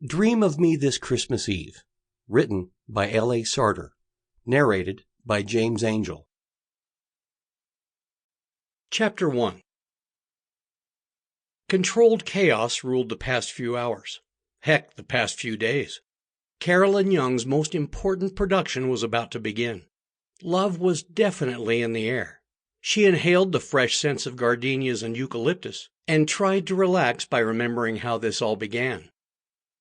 Dream of Me This Christmas Eve, written by L.A. Sartor, narrated by James Angell. Chapter 1. Controlled chaos ruled the past few hours. Heck, the past few days. Carolyn Young's most important production was about to begin. Love was definitely in the air. She inhaled the fresh scents of gardenias and eucalyptus and tried to relax by remembering how this all began.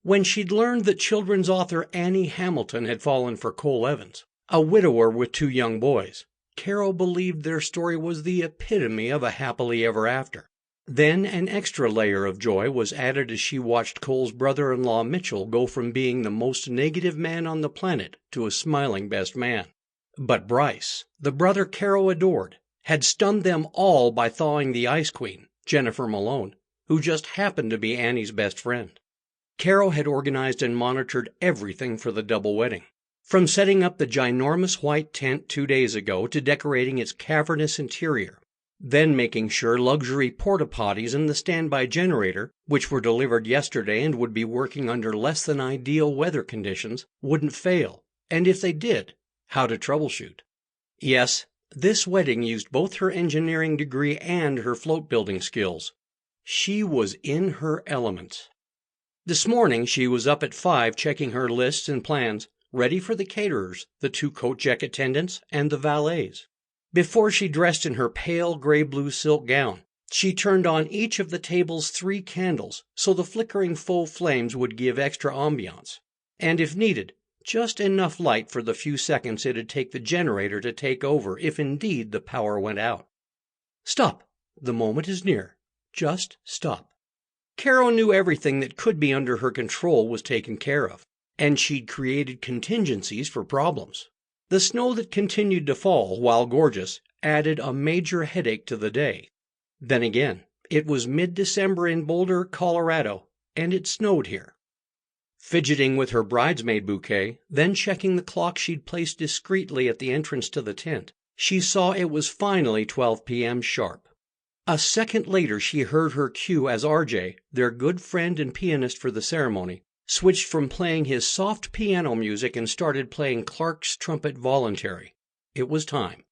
When she'd learned that children's author Annie Hamilton had fallen for Cole Evans, a widower with 2 young boys, Carol believed their story was the epitome of a happily ever after. Then an extra layer of joy was added as she watched Cole's brother-in-law Mitchell go from being the most negative man on the planet to a smiling best man. But Bryce, the brother Carol adored, had stunned them all by thawing the Ice Queen, Jennifer Malone, who just happened to be Annie's best friend. Carol had organized and monitored everything for the double wedding, from setting up the ginormous white tent 2 days ago to decorating its cavernous interior, then making sure luxury porta-potties and the standby generator, which were delivered yesterday and would be working under less than ideal weather conditions, wouldn't fail, and if they did, how to troubleshoot. Yes, this wedding used both her engineering degree and her float-building skills. She was in her element. This morning she was up at 5 checking her lists and plans, ready for the caterers, the 2 coat check attendants, and the valets. Before she dressed in her pale gray-blue silk gown, she turned on each of the table's 3 candles so the flickering faux flames would give extra ambiance, and if needed, just enough light for the few seconds it'd take the generator to take over if indeed the power went out. Stop! The moment is near. Just stop. Carol knew everything that could be under her control was taken care of, and she'd created contingencies for problems. The snow that continued to fall, while gorgeous, added a major headache to the day. Then again, it was mid-December in Boulder, Colorado, and it snowed here. Fidgeting with her bridesmaid bouquet, then checking the clock she'd placed discreetly at the entrance to the tent, she saw it was finally 12 p.m. sharp. A second later she heard her cue as RJ, their good friend and pianist for the ceremony, switched from playing his soft piano music and started playing Clark's Trumpet Voluntary. It was time.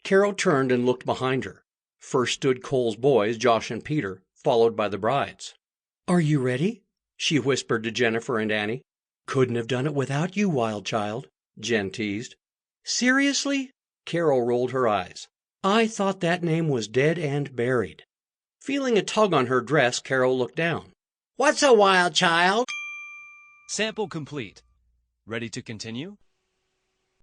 Carol turned and looked behind her. First stood Cole's boys, Josh and Peter, followed by the brides. "Are you ready?" she whispered to Jennifer and Annie. "Couldn't have done it without you, wild child," Jen teased. "Seriously?" Carol rolled her eyes. "I thought that name was dead and buried." Feeling a tug on her dress, Carol looked down. "What's a wild child?" Sample complete. Ready to continue?